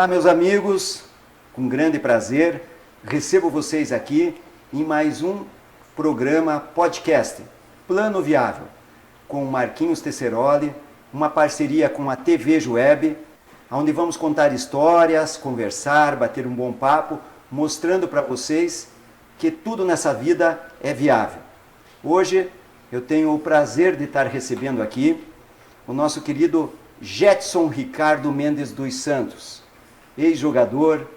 Olá, meus amigos, com grande prazer, recebo vocês aqui em mais um programa podcast, Plano Viável, com Marquinhos Tesseroli, uma parceria com a TV Jueb, onde vamos contar histórias, conversar, bater um bom papo, mostrando para vocês que tudo nessa vida é viável. Hoje eu tenho o prazer de estar recebendo aqui o nosso querido Jetson Ricardo Mendes dos Santos, ex-jogador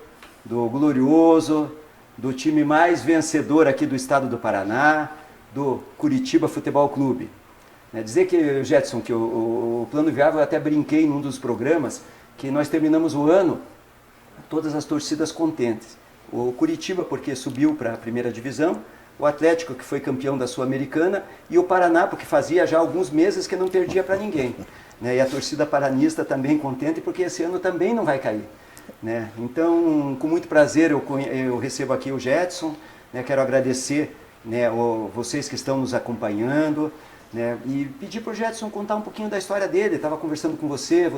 do Glorioso, do time mais vencedor aqui do estado do Paraná, do Curitiba Futebol Clube. Dizer que, Jetson, que o Plano Viável, eu até brinquei num dos programas, que nós terminamos o ano, todas as torcidas contentes. O Curitiba, porque subiu para a primeira divisão, o Atlético, que foi campeão da Sul-Americana, e o Paraná, porque fazia já alguns meses que não perdia para ninguém. E a torcida paranista também contente, porque esse ano também não vai cair. Então, com muito prazer, eu recebo aqui o Jetson, quero agradecer vocês que estão nos acompanhando, e pedir para o Jetson contar um pouquinho da história dele. Estava conversando com você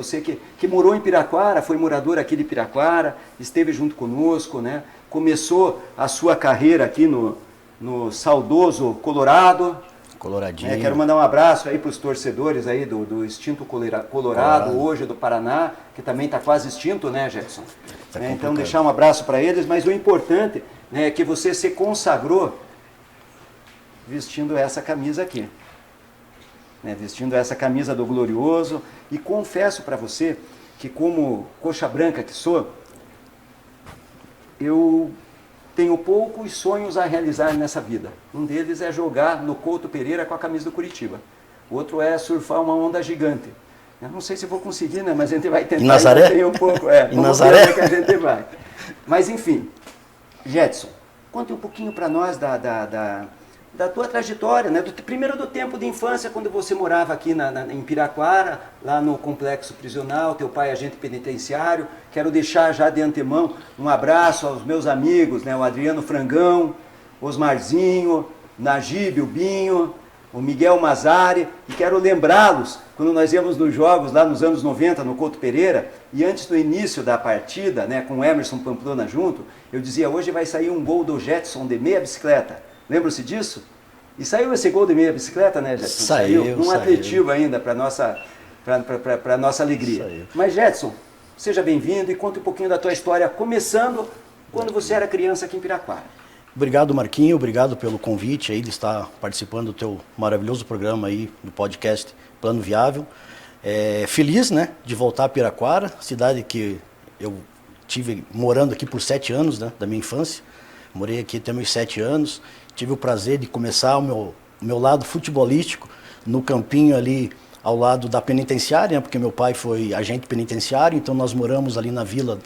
que morou em Piraquara, foi morador aqui de Piraquara, esteve junto conosco, começou a sua carreira aqui no saudoso Colorado. Coloradinho. Quero mandar um abraço aí para os torcedores aí do extinto Colorado, hoje do Paraná, que também está quase extinto, né, Jetson? Então deixar um abraço para eles, mas o importante é que você se consagrou vestindo essa camisa aqui. Vestindo essa camisa do Glorioso, e confesso para você que, como coxa branca que sou, eu tenho poucos sonhos a realizar nessa vida. Um deles é jogar no Couto Pereira com a camisa do Curitiba. O outro é surfar uma onda gigante. Eu não sei se vou conseguir, mas a gente vai tentar. Em Nazaré? Tem um pouco, Em Nazaré? Que a gente vai. Mas enfim, Jetson, conte um pouquinho para nós da tua trajetória, primeiro do tempo de infância, quando você morava aqui em Piraquara, lá no complexo prisional, teu pai é agente penitenciário. Quero deixar já de antemão um abraço aos meus amigos, o Adriano Frangão, Osmarzinho, Najib, o Binho, o Miguel Mazari, e quero lembrá-los, quando nós íamos nos jogos lá nos anos 90, no Couto Pereira, e antes do início da partida, com o Emerson Pamplona junto, eu dizia: hoje vai sair um gol do Jetson de meia bicicleta. Lembram-se disso? E saiu esse gol de meia bicicleta, né, Jetson? Saiu. Num atletivo ainda, para a nossa alegria. Saiu. Mas, Jetson, seja bem-vindo e conte um pouquinho da tua história, começando quando você era criança aqui em Piraquara. Obrigado, Marquinho, obrigado pelo convite aí de estar participando do teu maravilhoso programa aí, do podcast Plano Viável. Feliz, de voltar a Piraquara, cidade que eu tive morando aqui por 7 anos, da minha infância. Morei aqui até meus 7 anos. Tive o prazer de começar o meu lado futebolístico no campinho ali ao lado da penitenciária, porque meu pai foi agente penitenciário, então nós moramos ali na vila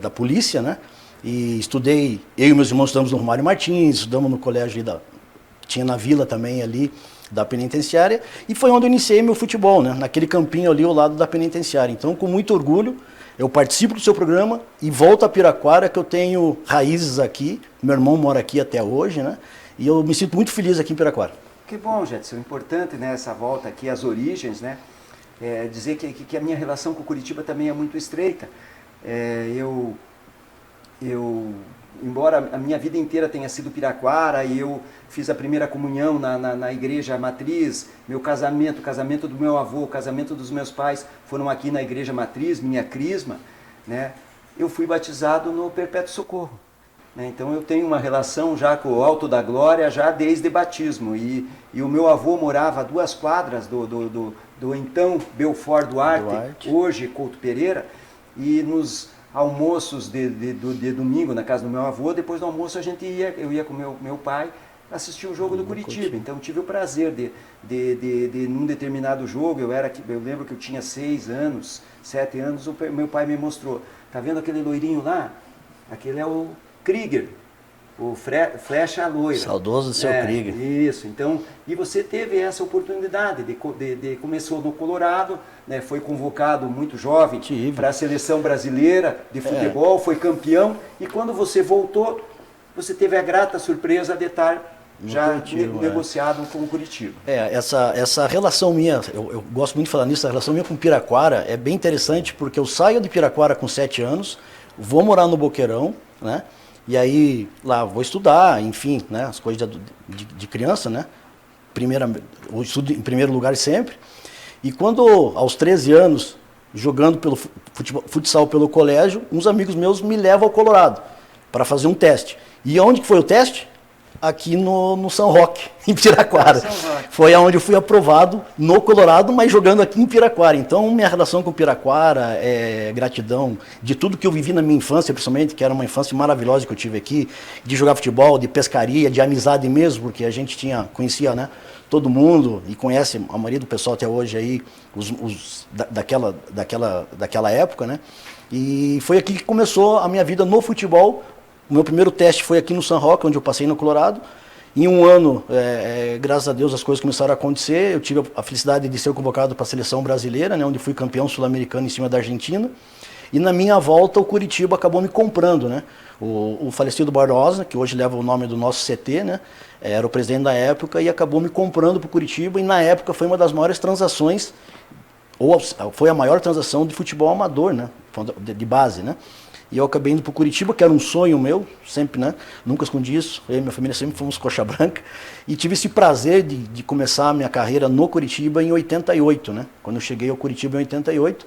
da polícia, E estudei, eu e meus irmãos estudamos no Romário Martins, estudamos no colégio que tinha na vila também ali da penitenciária, e foi onde eu iniciei meu futebol, naquele campinho ali ao lado da penitenciária. Então, com muito orgulho, eu participo do seu programa e volto a Piraquara, que eu tenho raízes aqui. Meu irmão mora aqui até hoje, E eu me sinto muito feliz aqui em Piraquara. Que bom, Jetson. Importante, essa volta aqui às origens, dizer que a minha relação com o Curitiba também é muito estreita. Embora a minha vida inteira tenha sido Piraquara, e eu fiz a primeira comunhão na igreja matriz, meu casamento, o casamento do meu avô, o casamento dos meus pais foram aqui na igreja matriz, minha crisma, eu fui batizado no Perpétuo Socorro. Então eu tenho uma relação já com o Alto da Glória, já desde batismo, e o meu avô morava a 2 quadras do então Belfort Duarte, hoje Couto Pereira, e nos almoços de domingo na casa do meu avô, depois do almoço eu ia com meu pai assistir o jogo do Curitiba. Então tive o prazer de num determinado jogo, eu lembro que eu tinha 6 anos, 7 anos, meu pai me mostrou: tá vendo aquele loirinho lá? Aquele é o Krieger, o Flecha Loira. Saudoso seu Krieger. Isso, então, e você teve essa oportunidade começou no Colorado, foi convocado muito jovem para a seleção brasileira de futebol, foi campeão, e quando você voltou, você teve a grata surpresa de estar negociado com o Curitiba. Essa relação minha, eu gosto muito de falar nisso, a relação minha com Piraquara é bem interessante, porque eu saio de Piraquara com 7 anos, vou morar no Boqueirão, né? E aí lá vou estudar, enfim, né? As coisas de criança, né? Eu estudo em primeiro lugar sempre. E quando, aos 13 anos, jogando pelo futsal pelo colégio, uns amigos meus me levam ao Colorado para fazer um teste. E onde que foi o teste? Aqui no São Roque, em Piraquara. Foi onde eu fui aprovado no Colorado, mas jogando aqui em Piraquara. Então, minha relação com Piraquara é gratidão de tudo que eu vivi na minha infância, principalmente, que era uma infância maravilhosa que eu tive aqui, de jogar futebol, de pescaria, de amizade mesmo, porque a gente conhecia, né, todo mundo e conhece a maioria do pessoal até hoje aí, daquela época, né? E foi aqui que começou a minha vida no futebol. O meu primeiro teste foi aqui no São Roque, onde eu passei no Colorado. Em um ano, graças a Deus, as coisas começaram a acontecer. Eu tive a felicidade de ser convocado para a seleção brasileira, né, onde fui campeão sul-americano em cima da Argentina. E na minha volta, o Curitiba acabou me comprando, né? O falecido Barbosa, que hoje leva o nome do nosso CT, né? Era o presidente da época e acabou me comprando para o Curitiba. E na época foi uma das maiores transações, ou foi a maior transação de futebol amador, né? De base, né? E eu acabei indo para o Curitiba, que era um sonho meu, sempre, né? Nunca escondi isso. Eu e minha família sempre fomos coxa branca. E tive esse prazer de começar a minha carreira no Curitiba em 88, né? Quando eu cheguei ao Curitiba em 88.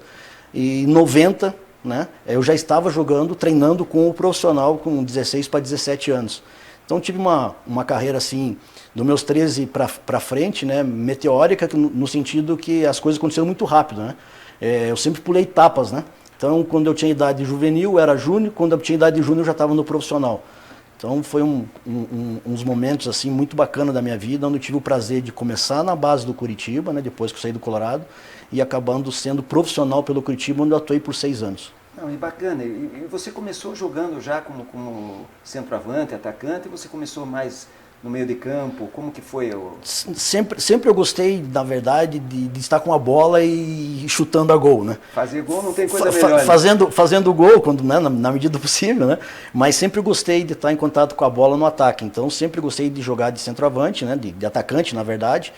E em 90, né? Eu já estava jogando, treinando com o profissional com 16 para 17 anos. Então tive uma carreira assim, dos meus 13 para frente, né? Meteórica, no sentido que as coisas aconteceram muito rápido, né? Eu sempre pulei etapas, né? Então, quando eu tinha idade juvenil, eu era júnior, quando eu tinha idade júnior, eu já estava no profissional. Então, foi uns momentos assim muito bacanas da minha vida, onde eu tive o prazer de começar na base do Curitiba, né, depois que eu saí do Colorado, e acabando sendo profissional pelo Curitiba, onde eu atuei por 6 anos. Não, e bacana. E você começou jogando já como centroavante, atacante, e você começou mais no meio de campo? Como que foi? Sempre eu gostei, na verdade, de estar com a bola e chutando a gol, né? Fazer gol não tem coisa melhor. Fazendo gol, quando, né, na medida do possível, né? Mas sempre gostei de estar em contato com a bola no ataque. Então sempre gostei de jogar de centroavante, né? De atacante, na verdade.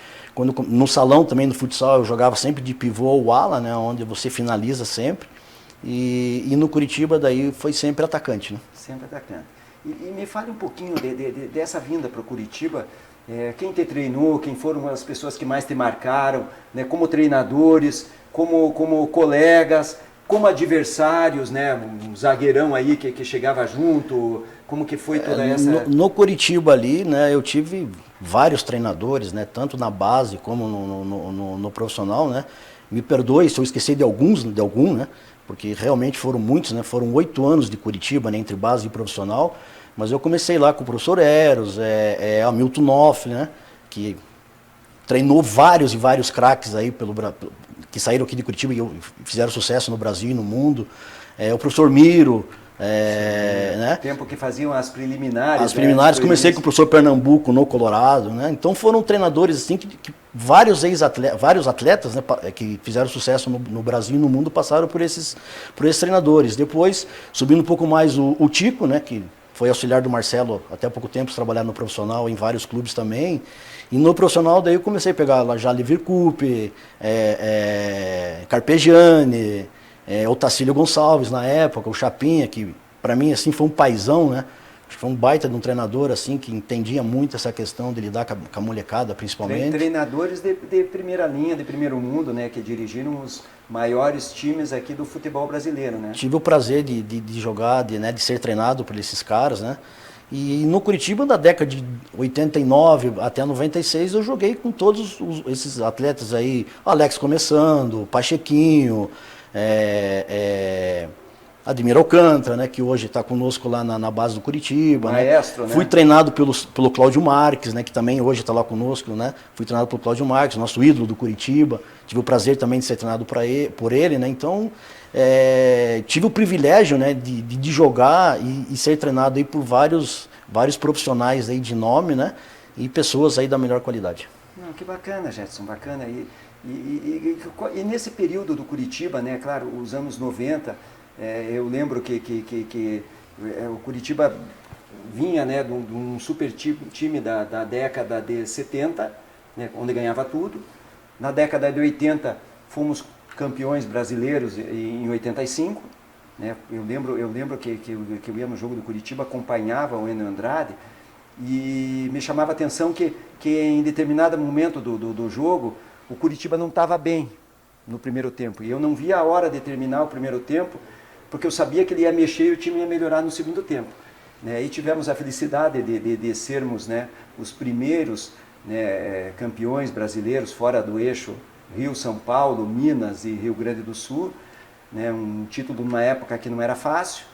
No salão também, no futsal, eu jogava sempre de pivô ou ala, né? Onde você finaliza sempre. E no Curitiba, daí, foi sempre atacante, né? Sempre atacante. E me fale um pouquinho dessa vinda para o Curitiba, quem te treinou, quem foram as pessoas que mais te marcaram, né, como treinadores, como colegas, como adversários, né, um zagueirão aí que chegava junto, como que foi toda essa... No Curitiba ali, né, eu tive vários treinadores, né, tanto na base como no profissional, né, me perdoe se eu esqueci de algum, né, porque realmente foram muitos, né, foram 8 anos de Curitiba, né, entre base e profissional. Mas eu comecei lá com o professor Eros, Hamilton Noff, né, que treinou vários e vários craques aí que saíram aqui de Curitiba e fizeram sucesso no Brasil e no mundo. O professor Miro. Né? Tempo que faziam as preliminares. As preliminares, comecei com o professor Pernambuco no Colorado, né? Então foram treinadores assim que vários atletas, né, que fizeram sucesso no Brasil e no mundo passaram por esses treinadores. Depois, subindo um pouco mais o Tico, né, que foi auxiliar do Marcelo até há pouco tempo, trabalhar no profissional em vários clubes também. E no profissional daí eu comecei a pegar lá já Livercup, Carpegiani, o Tacílio Gonçalves na época, o Chapinha, que para mim assim foi um paizão, né? Acho que foi um baita de um treinador assim que entendia muito essa questão de lidar com a molecada, principalmente. Treinadores de primeira linha, de primeiro mundo, né, que dirigiram os maiores times aqui do futebol brasileiro, né? Tive o prazer de jogar, de ser treinado por esses caras, né? E no Curitiba, da década de 89 até 96, eu joguei com todos esses atletas aí, Alex começando, Pachequinho, Admir Alcântara, né, que hoje está conosco lá na base do Curitiba. Maestro, né? Fui treinado pelo Cláudio Marques, né, que também hoje está lá conosco, né? Fui treinado pelo Cláudio Marques, nosso ídolo do Curitiba. Tive o prazer também de ser treinado por ele, né? Então, tive o privilégio, né, de jogar e ser treinado aí por vários profissionais aí de nome, né? E pessoas aí da melhor qualidade. Não, que bacana, Jetson, bacana. E nesse período do Curitiba, né, claro, os anos 90, eu lembro que o Curitiba vinha, né, de um super time da década de 70, né, onde ganhava tudo. Na década de 80 fomos campeões brasileiros em 85. Né? Eu lembro que eu ia no jogo do Curitiba, acompanhava o Enio Andrade e me chamava a atenção que em determinado momento do jogo o Curitiba não estava bem no primeiro tempo. E eu não via a hora de terminar o primeiro tempo, porque eu sabia que ele ia mexer e o time ia melhorar no segundo tempo. Né? E tivemos a felicidade de sermos, né, os primeiros, né, campeões brasileiros fora do eixo Rio, São Paulo, Minas e Rio Grande do Sul. Né, um título numa época que não era fácil,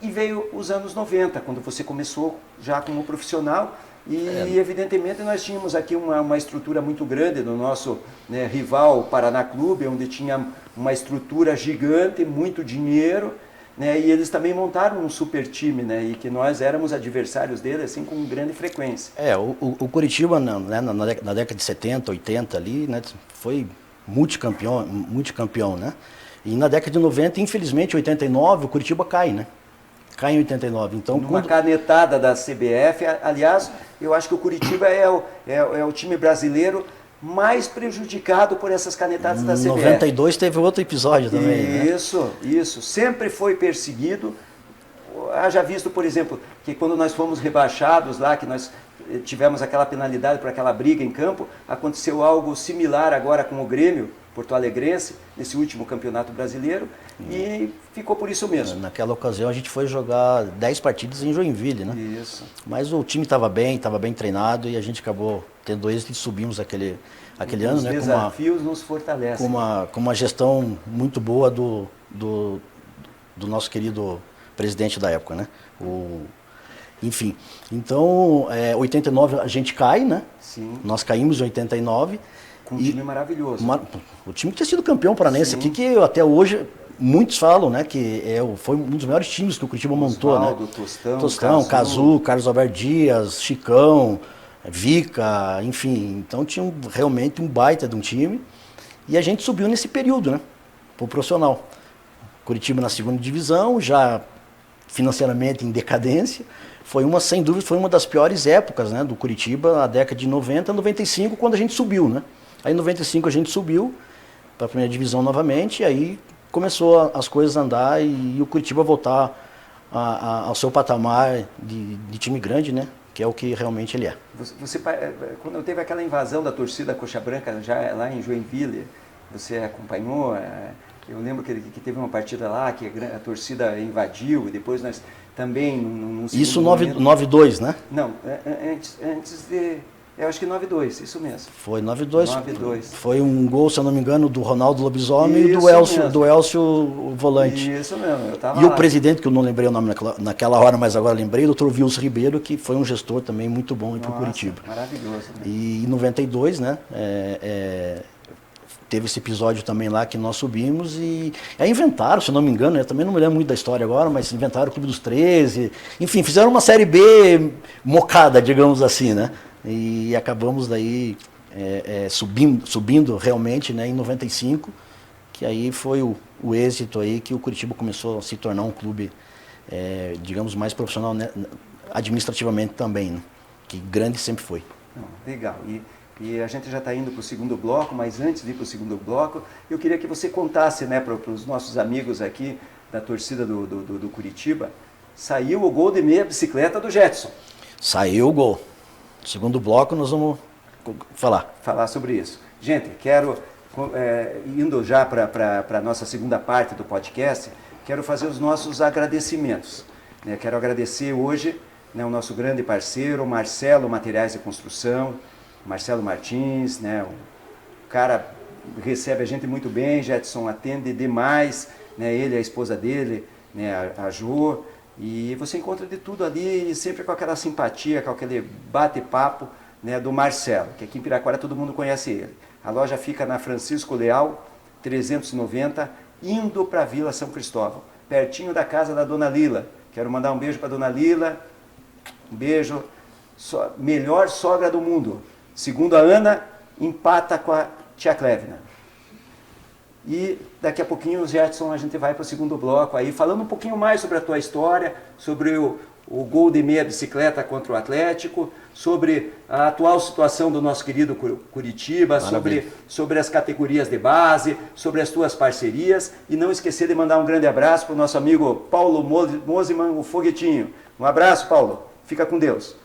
e veio os anos 90, quando você começou já como profissional, e evidentemente nós tínhamos aqui uma estrutura muito grande no nosso, né, rival Paraná Clube, onde tinha uma estrutura gigante, muito dinheiro, né, e eles também montaram um super time, né, e que nós éramos adversários dele assim com grande frequência. O Curitiba, né, na década de 70, 80 ali, né, foi multicampeão, né? E na década de 90, infelizmente, em 89, o Curitiba cai, né? Cai em 89. Então, numa canetada da CBF, aliás, eu acho que o Curitiba é o time brasileiro mais prejudicado por essas canetadas da CBF. Em 92 teve outro episódio também, né? Isso. Sempre foi perseguido. Haja visto, por exemplo, que quando nós fomos rebaixados lá, que nós tivemos aquela penalidade por aquela briga em campo, aconteceu algo similar agora com o Grêmio porto-alegrense, nesse último campeonato brasileiro, e ficou por isso mesmo. Naquela ocasião a gente foi jogar 10 partidas em Joinville, né? Isso. Mas o time estava bem treinado, e a gente acabou tendo êxito e subimos aquele ano, Os né? desafios nos fortalecem. Com uma gestão muito boa do nosso querido presidente da época, né? Enfim, então, 89 a gente cai, né? Sim. Nós caímos em 89. Com um time maravilhoso. O time que tinha sido campeão paranense aqui, que até hoje muitos falam, né, que foi um dos melhores times que o Curitiba montou, né? Tostão, Cazu, Carlos Alberto Dias, Chicão, Vica, enfim. Então tinha realmente um baita de um time. E a gente subiu nesse período, né, pro profissional. Curitiba na segunda divisão, já financeiramente em decadência. Sem dúvida, foi uma das piores épocas, né, do Curitiba, na década de 90, 95, quando a gente subiu, né? Aí em 95 a gente subiu para a primeira divisão novamente, e aí começou as coisas a andar e o Curitiba voltar ao seu patamar de time grande, né? Que é o que realmente ele é. Você, quando teve aquela invasão da torcida Coxa Branca já lá em Joinville, você acompanhou? Eu lembro que teve uma partida lá que a torcida invadiu, e depois nós também... Isso 9-2, né? Não, antes de... Eu acho que 9-2, isso mesmo. Foi 9-2. 9-2. Foi um gol, se eu não me engano, do Ronaldo Lobisomem e do Elcio Volante. Isso mesmo, eu tava lá. O presidente, que eu não lembrei o nome naquela hora, mas agora lembrei, o Dr. Wilson Ribeiro, que foi um gestor também muito bom para o Curitiba. Maravilhoso. Né? E em 92, né, teve esse episódio também lá que nós subimos e aí inventaram, se eu não me engano, eu também não me lembro muito da história agora, mas inventaram o Clube dos 13, enfim, fizeram uma Série B mocada, digamos assim, né? E acabamos daí subindo realmente, né, em 95, que aí foi o êxito aí que o Curitiba começou a se tornar um clube, digamos, mais profissional, né, administrativamente também, né, que grande sempre foi. Legal. E a gente já está indo para o segundo bloco, mas antes de ir para o segundo bloco, eu queria que você contasse, né, para os nossos amigos aqui da torcida do Curitiba, saiu o gol de meia bicicleta do Jetson. Saiu o gol. Segundo bloco nós vamos falar sobre isso. Gente, quero, indo já para a nossa segunda parte do podcast, quero fazer os nossos agradecimentos. Né? Quero agradecer hoje, né, o nosso grande parceiro, Marcelo Materiais de Construção, Marcelo Martins, né, o cara recebe a gente muito bem, Jetson atende demais, né, ele e a esposa dele, né, a Jo, e você encontra de tudo ali, sempre com aquela simpatia, com aquele bate-papo, né, do Marcelo, que aqui em Piraquara todo mundo conhece ele. A loja fica na Francisco Leal, 390, indo para a Vila São Cristóvão, pertinho da casa da Dona Lila. Quero mandar um beijo para a Dona Lila, um beijo, melhor sogra do mundo. Segundo a Ana, empata com a tia Clevina. E daqui a pouquinho, Jetson, a gente vai para o segundo bloco aí, falando um pouquinho mais sobre a tua história, sobre o gol de meia bicicleta contra o Atlético, sobre a atual situação do nosso querido Curitiba, sobre as categorias de base, sobre as tuas parcerias, e não esquecer de mandar um grande abraço para o nosso amigo Paulo Mosiman, o Foguetinho. Um abraço, Paulo. Fica com Deus.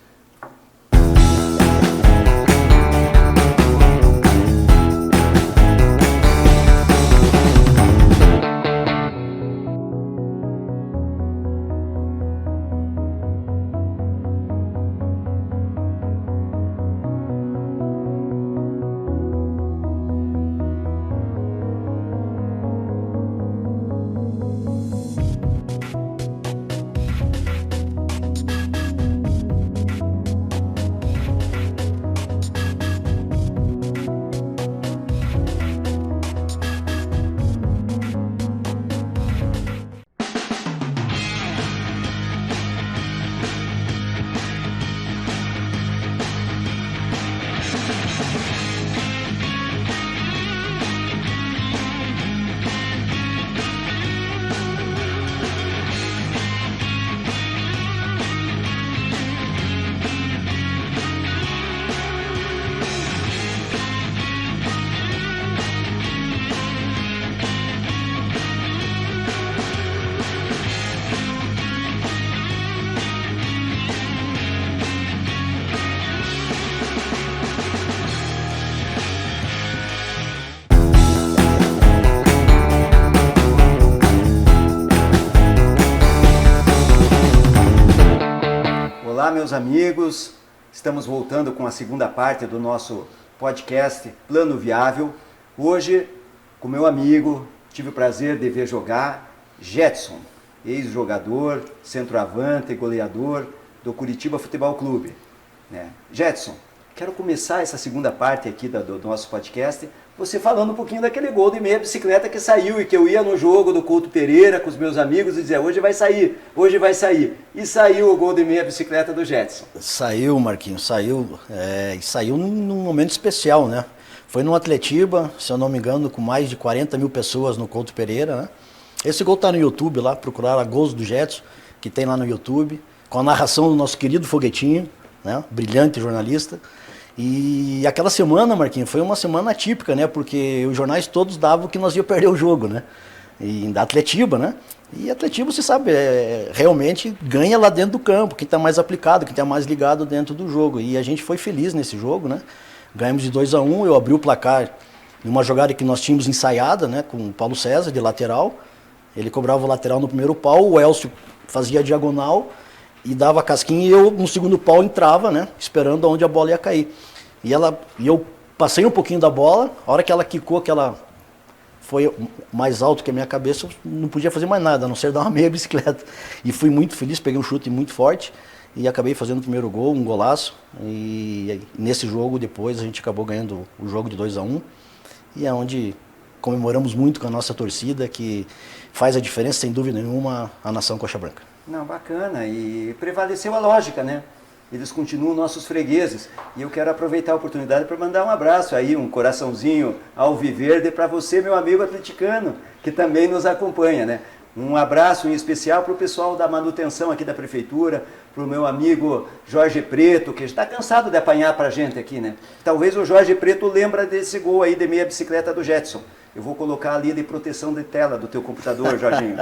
Olá, meus amigos, estamos voltando com a segunda parte do nosso podcast Plano Viável. Hoje, com meu amigo, tive o prazer de ver jogar Jetson, ex-jogador, centroavante e goleador do Curitiba Futebol Clube. Jetson, quero começar essa segunda parte aqui do nosso podcast, você falando um pouquinho daquele gol de meia bicicleta que saiu e que eu ia no jogo do Couto Pereira com os meus amigos e dizia, hoje vai sair. E saiu o gol de meia bicicleta do Jetson. Saiu, Marquinhos, saiu. E saiu num momento especial, né? Foi no Atletiba, se eu não me engano, com mais de 40 mil pessoas no Couto Pereira, né? Esse gol tá no YouTube lá, procuraram Gols do Jetson, que tem lá no YouTube, com a narração do nosso querido Foguetinho, né? Brilhante jornalista. E aquela semana, Marquinhos, foi uma semana atípica, né? Porque os jornais todos davam que nós íamos perder o jogo, né? E da Atletiba, né? E Atletiba, você sabe, realmente ganha lá dentro do campo, quem está mais aplicado, quem está mais ligado dentro do jogo. E a gente foi feliz nesse jogo, né? Ganhamos de 2-1, eu abri o placar numa jogada que nós tínhamos ensaiada, né? Com o Paulo César, de lateral. Ele cobrava o lateral no primeiro pau, o Elcio fazia a diagonal e dava a casquinha e eu no segundo pau entrava, né? Esperando onde a bola ia cair. E eu passei um pouquinho da bola, a hora que ela quicou, que ela foi mais alto que a minha cabeça, eu não podia fazer mais nada, a não ser dar uma meia bicicleta. E fui muito feliz, peguei um chute muito forte e acabei fazendo o primeiro gol, um golaço. E nesse jogo, depois, a gente acabou ganhando o jogo de 2-1. E é onde comemoramos muito com a nossa torcida, que faz a diferença, sem dúvida nenhuma, a nação Coxa Branca. Não, bacana. E prevaleceu a lógica, né? Eles continuam nossos fregueses. E eu quero aproveitar a oportunidade para mandar um abraço aí, um coraçãozinho alviverde para você, meu amigo atleticano, que também nos acompanha, né? Um abraço em especial para o pessoal da manutenção aqui da prefeitura, para o meu amigo Jorge Preto, que está cansado de apanhar para a gente aqui, né? Talvez o Jorge Preto lembra desse gol aí de meia bicicleta do Jetson. Eu vou colocar ali de proteção de tela do teu computador, Jorginho.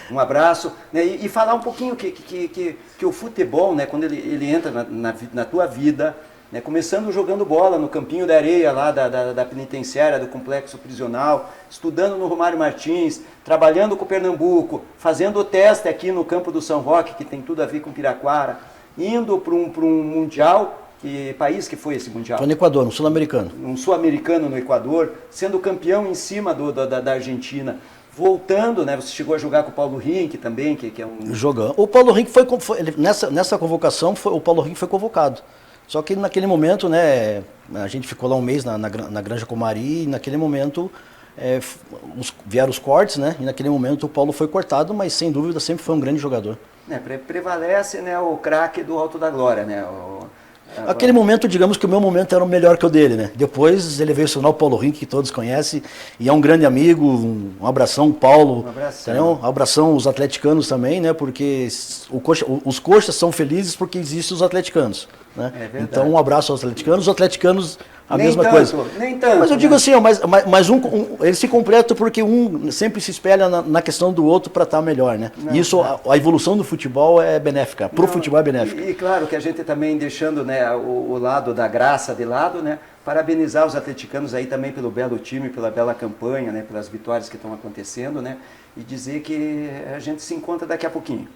Um abraço. Né? E falar um pouquinho que o futebol, né, quando ele entra na tua vida, né, começando jogando bola no campinho da areia lá da penitenciária, do complexo prisional, estudando no Romário Martins, trabalhando com o Pernambuco, fazendo o teste aqui no campo do São Roque, que tem tudo a ver com Piraquara, indo para um mundial. Que país que foi esse mundial? Foi no Equador, um sul-americano. Um sul-americano no Equador, sendo campeão em cima da Argentina. Voltando, né? Você chegou a jogar com o Paulo Rink também, que é um... Jogando. O Paulo Rink foi nessa convocação, o Paulo Rink foi convocado. Só que naquele momento, né, a gente ficou lá um mês na Granja Comari, e naquele momento vieram os cortes, né? E naquele momento o Paulo foi cortado, mas sem dúvida sempre foi um grande jogador. Prevalece, né, o craque do Alto da Glória, né? Aquele momento, digamos que o meu momento era o melhor que o dele, né? Depois ele veio acionar o Paulo Rink, que todos conhecem, e é um grande amigo, um abração, Paulo. Um abração. Entendeu? Um abração os atleticanos também, né? Porque os coxas são felizes porque existem os atleticanos, né? Então um abraço aos atleticanos, os atleticanos a nem mesma tanto, coisa. Nem tanto. Mas eu digo assim, ó, mas eles se completam porque um sempre se espelha na questão do outro para estar melhor, né? Não, Isso, a evolução do futebol é benéfica, pro futebol é benéfica. E claro que a gente também deixando, né, o lado da graça de lado, né? Parabenizar os atleticanos aí também pelo belo time, pela bela campanha, né? Pelas vitórias que estão acontecendo, né? E dizer que a gente se encontra daqui a pouquinho.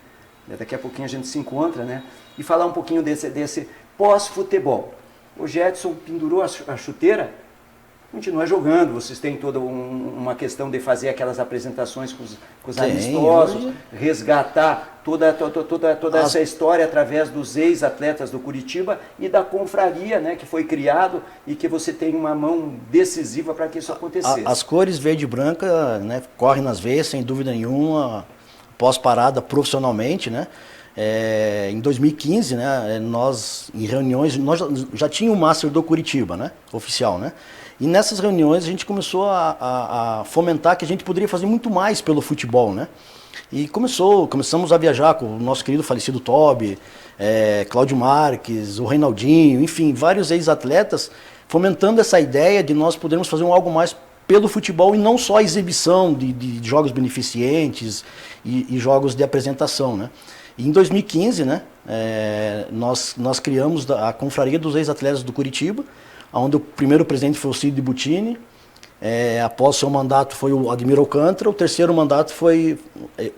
Daqui a pouquinho a gente se encontra, né? E falar um pouquinho desse pós-futebol. O Jedson pendurou a chuteira, continua jogando. Vocês têm toda uma questão de fazer aquelas apresentações com os amistosos, resgatar toda essa história através dos ex-atletas do Curitiba e da confraria, né, que foi criado e que você tem uma mão decisiva para que isso acontecesse. As cores verde e branca, né, correm nas veias, sem dúvida nenhuma, pós-parada profissionalmente, né? Em 2015, né, nós, em reuniões, nós já tínhamos o Master do Curitiba, né, oficial, né? E nessas reuniões a gente começou a fomentar que a gente poderia fazer muito mais pelo futebol, né? E começamos a viajar com o nosso querido falecido Tobi, Cláudio Marques, o Reinaldinho, enfim, vários ex-atletas, fomentando essa ideia de nós podermos fazer algo mais pelo futebol e não só a exibição de jogos beneficentes e jogos de apresentação, né? E em 2015, né, nós criamos a Confraria dos Ex-Atletas do Curitiba, onde o primeiro presidente foi o Cid de Butini, após o seu mandato foi o Admir Alcântara, o terceiro mandato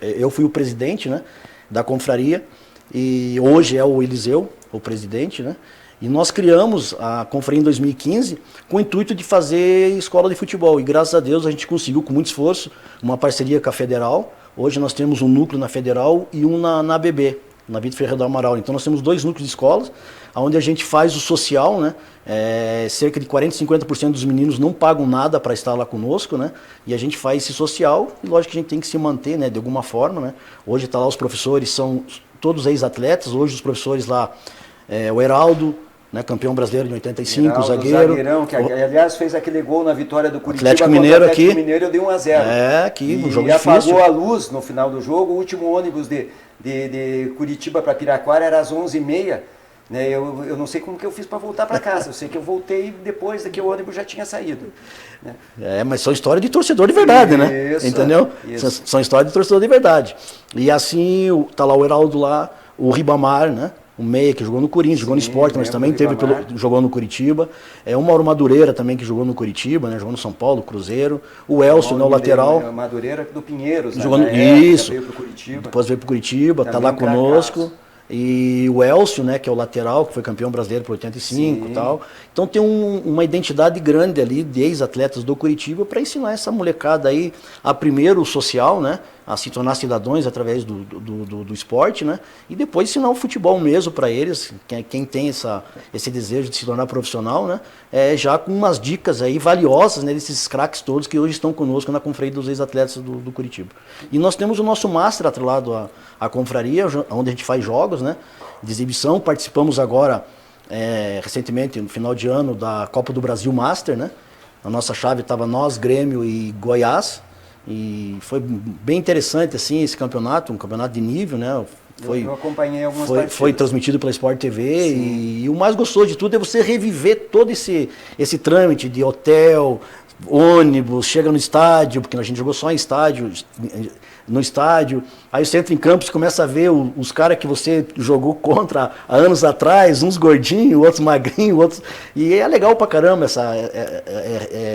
eu fui o presidente, né, da confraria, e hoje é o Eliseu, o presidente, né, e nós criamos a confraria em 2015 com o intuito de fazer escola de futebol, e graças a Deus a gente conseguiu com muito esforço uma parceria com a Federal. Hoje nós temos um núcleo na Federal e um na ABB, na Vitor Ferreira do Amaral. Então nós temos 2 núcleos de escolas, onde a gente faz o social, né? Cerca de 40% a 50% dos meninos não pagam nada para estar lá conosco, né? E a gente faz esse social, e lógico que a gente tem que se manter, né, de alguma forma, né? Hoje está lá os professores, são todos ex-atletas, hoje os professores lá, o Heraldo, né, campeão brasileiro de 85, Heraldo, zagueirão, que aliás fez aquele gol na vitória do Curitiba Atlético Mineiro aqui. Atlético Mineiro, eu dei 1-0. Aqui, um e jogo difícil. Apagou a luz no final do jogo, o último ônibus de Curitiba para Piraquara era às 11h30, né, eu não sei como que eu fiz para voltar para casa, eu sei que eu voltei depois que o ônibus já tinha saído. Né? Mas são histórias de torcedor de verdade, né? Isso, entendeu? Isso. São histórias de torcedor de verdade. E assim, tá lá o Heraldo lá, o Ribamar, né? O Meia, que jogou no Corinthians, jogou no Sport, mas também jogou no Curitiba. O Mauro Madureira também, que jogou no Curitiba, né? Jogou no São Paulo, Cruzeiro. O Elcio, né, o lateral. O Madureira do Pinheiros, jogou né? Isso. Veio pro Curitiba. Depois veio pro Curitiba, tá lá conosco. E o Elcio, né, que é o lateral, que foi campeão brasileiro por 85 e tal. Então tem uma identidade grande ali de ex-atletas do Curitiba para ensinar essa molecada aí a primeiro o social, né, a se tornar cidadãos através do esporte, né, e depois ensinar o futebol mesmo para eles, quem tem esse desejo de se tornar profissional, né, já com umas dicas aí valiosas, né, desses craques todos que hoje estão conosco na confraria dos ex-atletas do Curitiba. E nós temos o nosso master atrelado à confraria, onde a gente faz jogos, né, de exibição. Participamos agora, recentemente, no final de ano, da Copa do Brasil Master, né? Na nossa chave estava nós, Grêmio e Goiás. E foi bem interessante assim, esse campeonato, um campeonato de nível, né? Eu acompanhei algumas partidas. Foi transmitido pela Sport TV e o mais gostoso de tudo é você reviver todo esse trâmite de hotel, ônibus, chega no estádio, porque a gente jogou só em estádio, no estádio, aí você entra em campo e começa a ver os caras que você jogou contra há anos atrás, uns gordinhos, outros magrinhos, outros... E é legal pra caramba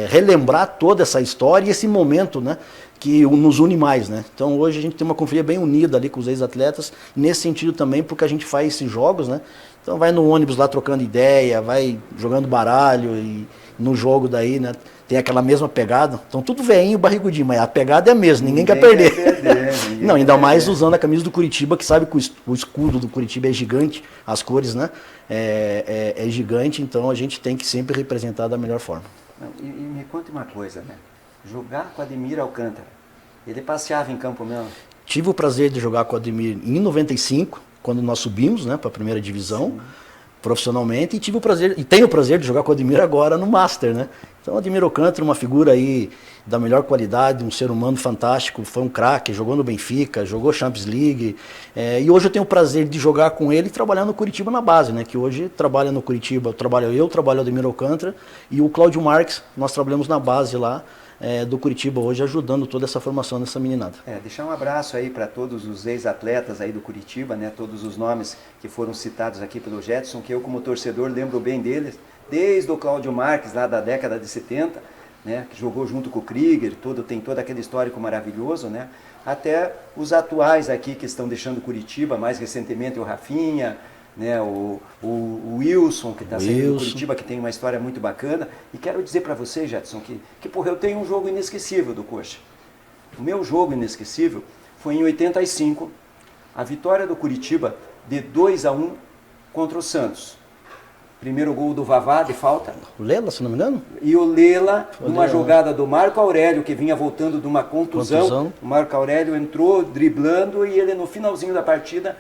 relembrar toda essa história e esse momento, né, que nos une mais, né? Então hoje a gente tem uma confraria bem unida ali com os ex-atletas, nesse sentido também, porque a gente faz esses jogos, né? Então vai no ônibus lá trocando ideia, vai jogando baralho e no jogo daí, né? Tem aquela mesma pegada. Então tudo veinho, barrigudinho, mas a pegada é a mesma, ninguém quer perder. Não, ainda mais usando a camisa do Curitiba, que sabe que o escudo do Curitiba é gigante, as cores, né? É gigante, então a gente tem que sempre representar da melhor forma. E me conta uma coisa, né? Jogar com Admir Alcântara, ele passeava em campo mesmo? Tive o prazer de jogar com o Admir em 95, quando nós subimos, né, para a primeira divisão. Sim. profissionalmente, e tive o prazer, e tenho o prazer de jogar com o Ademir agora no Master, né? Então o Ademir Alcântara, uma figura aí da melhor qualidade, um ser humano fantástico, foi um craque, jogou no Benfica, jogou Champions League, e hoje eu tenho o prazer de jogar com ele e trabalhar no Curitiba na base, né? Que hoje trabalha no Curitiba, trabalho o Ademir Alcântara e o Cláudio Marques, nós trabalhamos na base lá, do Curitiba hoje, ajudando toda essa formação dessa meninada. Deixar um abraço aí para todos os ex-atletas aí do Curitiba, né? Todos os nomes que foram citados aqui pelo Jetson, que eu como torcedor lembro bem deles, desde o Cláudio Marques lá da década de 70, né? Que jogou junto com o Krieger, tem todo aquele histórico maravilhoso, né? Até os atuais aqui que estão deixando Curitiba, mais recentemente o Rafinha, né, o Wilson, que está saindo do Curitiba, que tem uma história muito bacana. E quero dizer para você, Jetson, que porra, eu tenho um jogo inesquecível do Coxa. O meu jogo inesquecível foi em 85, a vitória do Curitiba de 2-1 contra o Santos. Primeiro gol do Vavá, de falta. O Lela, se não me engano? E o Lela, numa jogada do Marco Aurélio, que vinha voltando de uma contusão. O Marco Aurélio entrou driblando e ele no finalzinho da partida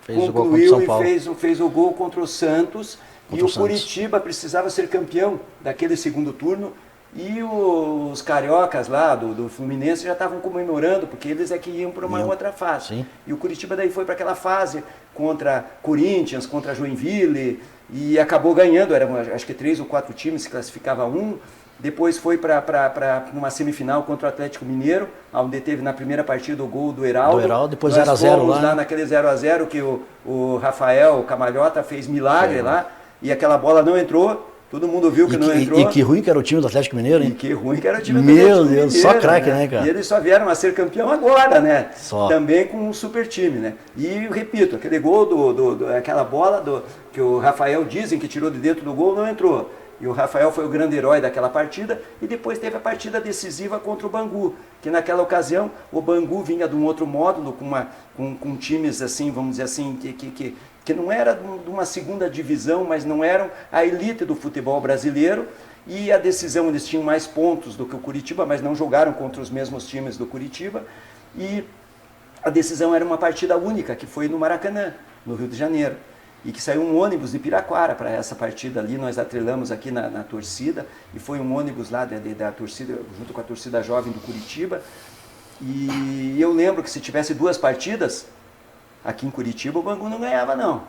concluiu e fez o gol contra o Santos. E o Curitiba precisava ser campeão daquele segundo turno. E os cariocas lá do Fluminense já estavam comemorando, porque eles é que iam para uma outra fase. Sim. E o Curitiba daí foi para aquela fase contra Corinthians, contra Joinville, e acabou ganhando. Eram acho que 3 ou 4 times, se classificava um. Depois foi para uma semifinal contra o Atlético Mineiro, onde teve na primeira partida o gol do Heraldo. Depois 0-0 lá naquele 0-0 que o Rafael Camalhota fez milagre lá, e aquela bola não entrou. Todo mundo viu que não entrou. E que ruim que era o time do Atlético Mineiro, hein? E que ruim que era o time do Atlético Mineiro. Meu Deus, só craque, né, cara? E eles só vieram a ser campeão agora, né? Só. Também com um super time, né? E, repito, aquele gol, aquela bola que o Rafael dizem que tirou de dentro do gol, não entrou. E o Rafael foi o grande herói daquela partida. E depois teve a partida decisiva contra o Bangu, que naquela ocasião o Bangu vinha de um outro módulo, com times assim, vamos dizer assim, que não era de uma segunda divisão, mas não eram a elite do futebol brasileiro, e a decisão, eles tinham mais pontos do que o Curitiba, mas não jogaram contra os mesmos times do Curitiba, e a decisão era uma partida única, que foi no Maracanã, no Rio de Janeiro, e que saiu um ônibus de Piraquara para essa partida ali, nós atrelamos aqui na torcida, e foi um ônibus lá da torcida, junto com a torcida jovem do Curitiba, e eu lembro que se tivesse 2 partidas, aqui em Curitiba o Bangu não ganhava, não.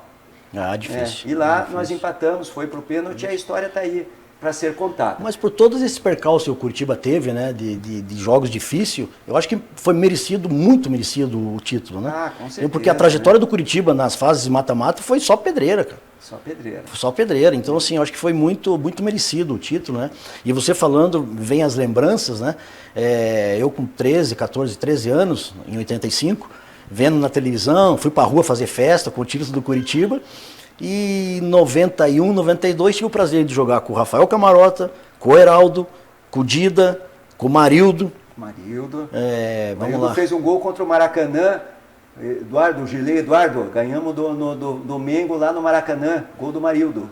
Difícil. E lá nós empatamos, foi pro pênalti e a história está aí para ser contada. Mas por todos esses percalços que o Curitiba teve, né, de jogos difíceis, eu acho que foi muito merecido o título, né? Com certeza. Porque a trajetória do Curitiba nas fases de mata-mata foi só pedreira, cara. Só pedreira. Só pedreira. Então, assim, eu acho que foi muito merecido o título, né? E você falando, vem as lembranças, né? Eu com 13 anos, em 85, vendo na televisão, fui pra rua fazer festa com o título do Curitiba, e em 91, 92 tive o prazer de jogar com o Rafael Camarota, com o Heraldo, com o Dida, com o Marildo. Marildo Vamos lá. Fez um gol contra o Maracanã, Gilei Eduardo, ganhamos do Mengo lá no Maracanã, gol do Marildo.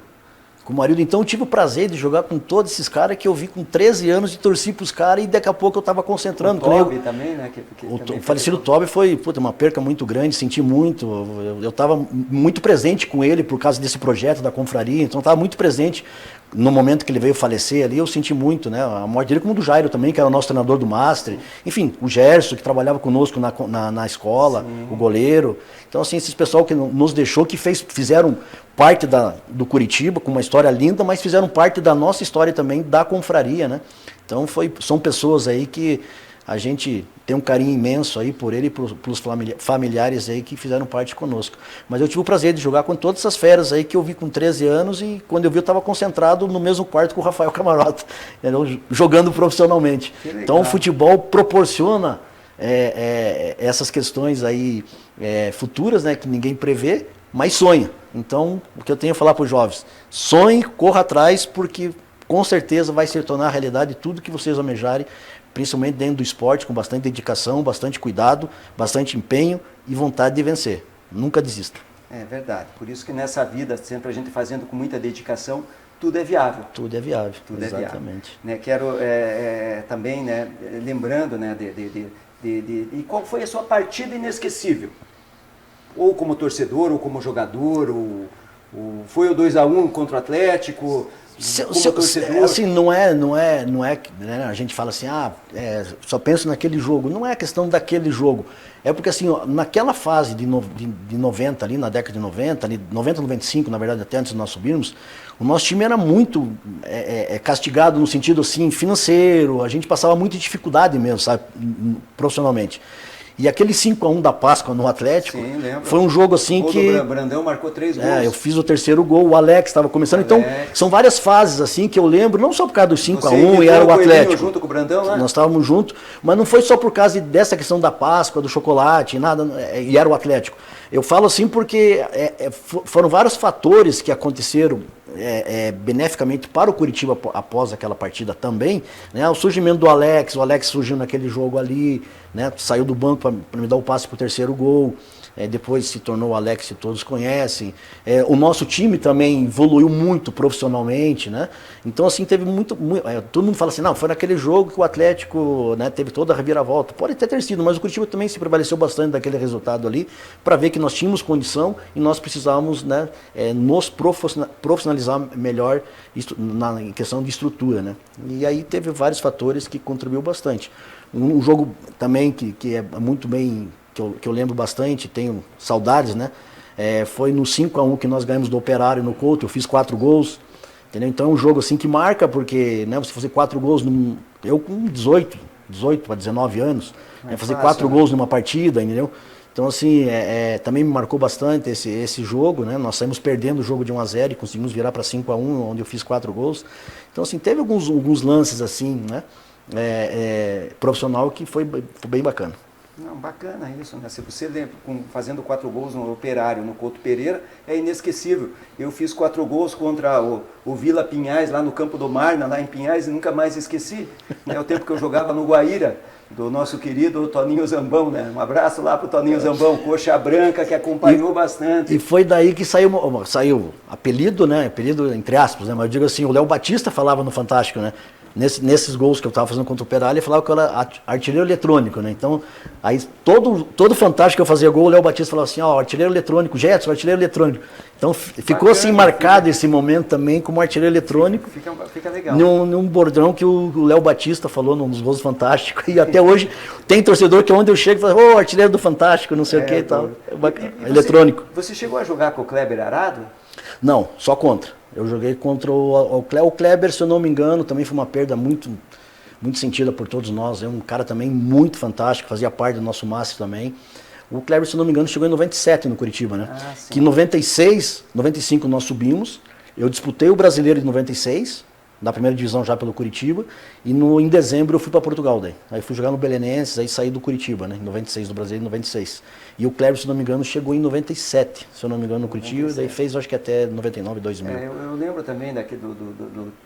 Com o Marildo, então eu tive o prazer de jogar com todos esses caras que eu vi com 13 anos, de torcer pros caras, e daqui a pouco eu estava concentrando. O Tobi também, né? O falecido Tobi foi uma perca muito grande, senti muito. Eu estava muito presente com ele por causa desse projeto da confraria, então estava muito presente no momento que ele veio falecer ali, eu senti muito, né? A morte dele, como do Jairo também, que era o nosso treinador do Master. Enfim, o Gerson, que trabalhava conosco na escola, o goleiro. Então, assim, esses pessoal que nos deixou, que fizeram parte do Curitiba, com uma história linda, mas fizeram parte da nossa história também, da confraria, né? Então, são pessoas aí que a gente tem um carinho imenso aí por ele e pelos familiares aí que fizeram parte conosco. Mas eu tive o prazer de jogar com todas essas feras aí que eu vi com 13 anos, e quando eu vi eu estava concentrado no mesmo quarto com o Rafael Camarota, jogando profissionalmente. Então o futebol proporciona essas questões aí futuras, né, que ninguém prevê, mas sonha. Então o que eu tenho a falar para os jovens, sonhe, corra atrás, porque com certeza vai se tornar realidade tudo que vocês almejarem, principalmente dentro do esporte, com bastante dedicação, bastante cuidado, bastante empenho e vontade de vencer. Nunca desista. É verdade. Por isso que nessa vida, sempre a gente fazendo com muita dedicação, tudo é viável. Tudo é viável, tudo exatamente. É viável. Quero também, né, lembrando, né, de qual foi a sua partida inesquecível. Ou como torcedor, ou como jogador, Foi o 2-1 contra o Atlético? Assim, não é, né, a gente fala assim, só penso naquele jogo. Não é a questão daquele jogo. É porque assim, ó, naquela fase de 90, ali na década de 90, ali, 90, 95, na verdade, até antes de nós subirmos, o nosso time era muito castigado no sentido assim, financeiro, a gente passava muita dificuldade mesmo, sabe, profissionalmente. E aquele 5-1 da Páscoa no Atlético, sim, foi um jogo assim que... O Brandão marcou 3 gols. Eu fiz o terceiro gol, o Alex estava começando. Então, são várias fases assim que eu lembro, não só por causa do 5-1 e era o Atlético. Junto com o Brandão, né? Nós estávamos juntos, mas não foi só por causa dessa questão da Páscoa, do chocolate, nada, e era o Atlético. Eu falo assim porque foram vários fatores que aconteceram beneficamente para o Curitiba após aquela partida também, né? O surgimento do Alex, o Alex surgiu naquele jogo ali, né? Saiu do banco para me dar o passe para o terceiro gol, depois se tornou o Alex que todos conhecem. O nosso time também evoluiu muito profissionalmente, né? Então assim, teve muito todo mundo fala assim, não, foi naquele jogo que o Atlético, né, teve toda a reviravolta. Pode até ter sido, mas o Curitiba também se prevaleceu bastante daquele resultado ali, para ver que nós tínhamos condição e nós precisávamos, né, nos profissionalizar melhor em questão de estrutura, né? E aí teve vários fatores que contribuiu bastante. Um jogo também que é muito bem, que eu lembro bastante, tenho saudades, né? Foi no 5-1 que nós ganhamos do Operário no Couto, eu fiz 4 gols, entendeu? Então é um jogo assim que marca, porque, né, você fazer 4 gols, eu com 18 para 19 anos, fazer 4 gols numa partida, entendeu? Então, assim, também me marcou bastante esse jogo, né? Nós saímos perdendo o jogo de 1-0 e conseguimos virar para 5-1, onde eu fiz 4 gols. Então, assim, teve alguns lances, assim, né? Profissional que foi bem bacana. Não, bacana isso, né? Se você lembra, fazendo 4 gols no Operário, no Couto Pereira, é inesquecível. Eu fiz 4 gols contra o Vila Pinhais, lá no Campo do Marna, lá em Pinhais, e nunca mais esqueci. É o tempo que eu jogava no Guaíra, do nosso querido Toninho Zambão, né? Um abraço lá pro Toninho Zambão, coxa branca, que acompanhou bastante. E foi daí que saiu apelido, né? Apelido entre aspas, né? Mas eu digo assim, o Léo Batista falava no Fantástico, né? Nesses gols que eu estava fazendo contra o Operário, ele falava que eu era artilheiro eletrônico, né? Então, aí todo Fantástico que eu fazia gol, o Léo Batista falava assim, artilheiro eletrônico, Jetson, artilheiro eletrônico. Então, ficou bacana, assim marcado esse momento também como artilheiro eletrônico. Fica legal. Num bordão que o Léo Batista falou nos gols do Fantástico. E até hoje tem torcedor que onde eu chego fala, artilheiro do Fantástico, não sei o que e tal. Eletrônico. Você chegou a jogar com o Kleber Arado? Não, só contra. Eu joguei contra o Kleber, se eu não me engano, também foi uma perda muito sentida por todos nós. É um cara também muito fantástico, fazia parte do nosso Master também. O Kleber, se eu não me engano, chegou em 97 no Curitiba, né? Que em 96, 95 nós subimos. Eu disputei o Brasileiro de 96, da primeira divisão já pelo Curitiba, e em dezembro eu fui para Portugal daí. Aí fui jogar no Belenenses, aí saí do Curitiba, né? Em 96, do Brasileiro em 96. E o Kleber, se não me engano, chegou em 97, se eu não me engano, no Curitiba, 97. Daí fez acho que até 99, 2000. Eu lembro também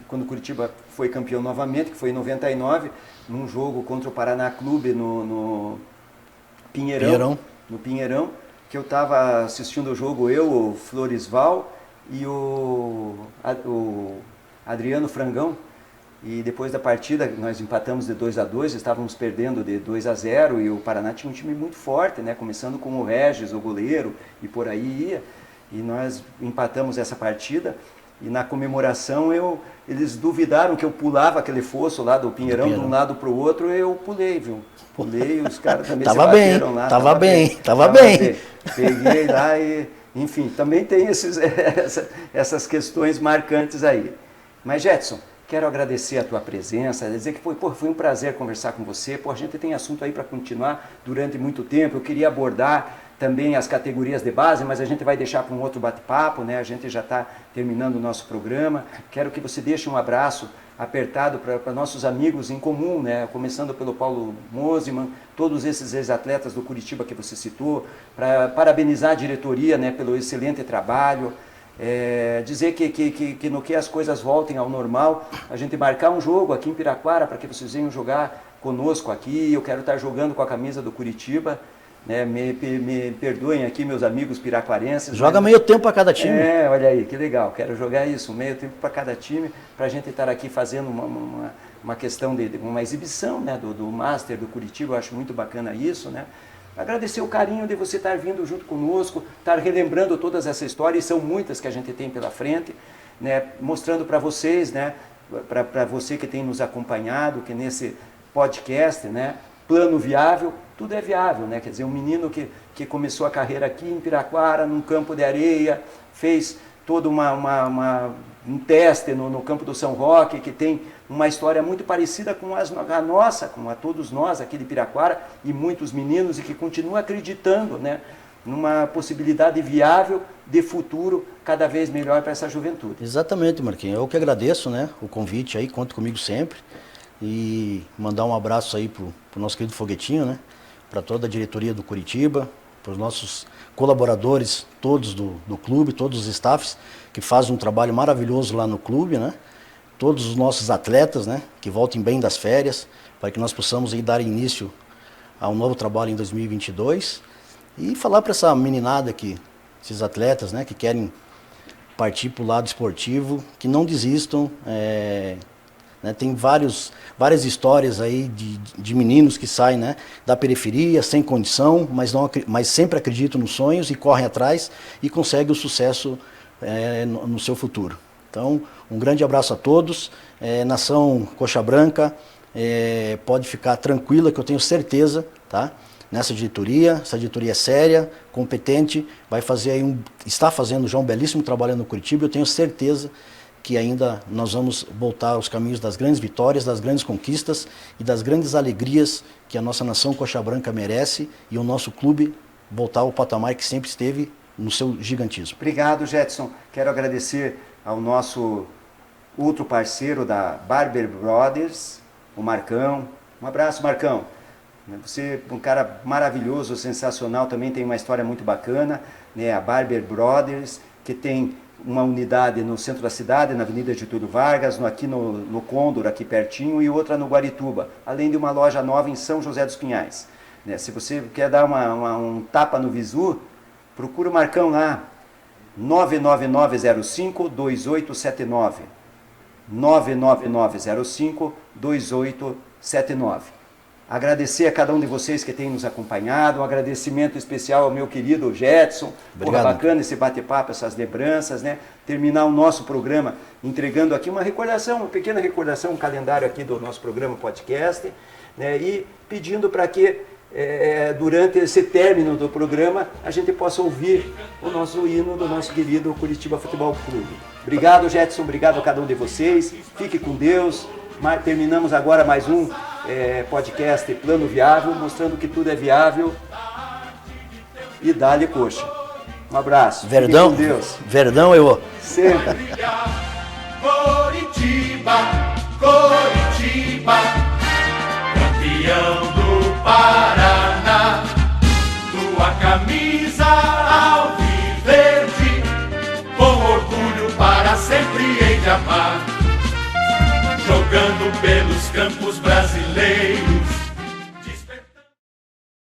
quando o Curitiba foi campeão novamente, que foi em 99, num jogo contra o Paraná Clube no Pinheirão. No Pinheirão, que eu estava assistindo o jogo, o Floresval e o Adriano Frangão, e depois da partida nós empatamos de 2-2, estávamos perdendo de 2-0 e o Paraná tinha um time muito forte, né? Começando com o Regis, o goleiro, e por aí ia, e nós empatamos essa partida, e na comemoração eles duvidaram que eu pulava aquele fosso lá do Pinheirão de um lado para o outro, eu pulei, viu? Pulei, os caras também se bateram lá. Tava bem. Peguei lá e... Enfim, também tem essas questões marcantes aí. Mas, Jetson, quero agradecer a tua presença, dizer que foi um prazer conversar com você. A gente tem assunto aí para continuar durante muito tempo. Eu queria abordar também as categorias de base, mas a gente vai deixar para um outro bate-papo, né? A gente já está terminando o nosso programa. Quero que você deixe um abraço apertado para nossos amigos em comum, né? Começando pelo Paulo Mosiman, todos esses ex-atletas do Curitiba que você citou, para parabenizar a diretoria, né, pelo excelente trabalho, dizer que no que as coisas voltem ao normal, a gente marcar um jogo aqui em Piraquara para que vocês venham jogar conosco aqui. Eu quero estar jogando com a camisa do Curitiba. Né, me perdoem aqui meus amigos piraquarenses. Joga meio tempo para cada time. Olha aí, que legal. Quero jogar isso, meio tempo para cada time, para a gente estar aqui fazendo uma questão de uma exibição, né, do Master do Curitiba. Eu acho muito bacana isso, né? agradecer o carinho de você estar vindo junto conosco, estar relembrando todas essas histórias, e são muitas que a gente tem pela frente, né, mostrando para vocês, né, para você que tem nos acompanhado, que nesse podcast, né, Plano Viável, tudo é viável, né? Quer dizer, um menino que começou a carreira aqui em Piraquara, num campo de areia, fez todo um teste no campo do São Roque, que tem uma história muito parecida com a nossa, com a todos nós aqui de Piraquara, e muitos meninos, e que continua acreditando, né, numa possibilidade viável de futuro cada vez melhor para essa juventude. Exatamente, Marquinhos. Eu que agradeço, né, o convite aí, conta comigo sempre. E mandar um abraço aí pro nosso querido Foguetinho, né, para toda a diretoria do Curitiba, para os nossos colaboradores todos do clube, todos os staffs que fazem um trabalho maravilhoso lá no clube, né, todos os nossos atletas, né, que voltem bem das férias, para que nós possamos aí dar início a um novo trabalho em 2022 e falar para essa meninada aqui, esses atletas, né, que querem partir para o lado esportivo, que não desistam. Né, tem várias histórias aí de meninos que saem, né, da periferia, sem condição, mas sempre acreditam nos sonhos e correm atrás e conseguem o sucesso no seu futuro. Então, um grande abraço a todos. Nação Coxa Branca, pode ficar tranquila que eu tenho certeza, tá? Nessa diretoria, essa diretoria é séria, competente, está fazendo já um belíssimo trabalho no Curitiba, eu tenho certeza que ainda nós vamos voltar aos caminhos das grandes vitórias, das grandes conquistas e das grandes alegrias que a nossa nação Coxa Branca merece, e o nosso clube voltar ao patamar que sempre esteve no seu gigantismo. Obrigado, Jetson. Quero agradecer ao nosso outro parceiro da Barber Brothers, o Marcão. Um abraço, Marcão. Você é um cara maravilhoso, sensacional, também tem uma história muito bacana, né? A Barber Brothers, que tem uma unidade no centro da cidade, na Avenida Getúlio Vargas, aqui no Condor, aqui pertinho, e outra no Guarituba, além de uma loja nova em São José dos Pinhais. Né? Se você quer dar um tapa no visu, procura o Marcão lá, 99905-2879. 99905-2879. Agradecer a cada um de vocês que tem nos acompanhado, um agradecimento especial ao meu querido Jetson. Porra, bacana esse bate-papo, essas lembranças, né? Terminar o nosso programa entregando aqui uma recordação, uma pequena recordação, um calendário aqui do nosso programa podcast, né? E pedindo para que durante esse término do programa a gente possa ouvir o nosso hino do nosso querido Curitiba Futebol Clube. Obrigado, Jetson, obrigado a cada um de vocês, fique com Deus. Terminamos agora mais um podcast Plano Viável, mostrando que tudo é viável. E dá-lhe coxa. Um abraço. Verdão, fique com Deus. Verdão, eu. Sempre. Curitiba, Curitiba, campeão do Paraná. Tua camisa alviverde, com orgulho para sempre hei de amar. Jogando pelos campos brasileiros,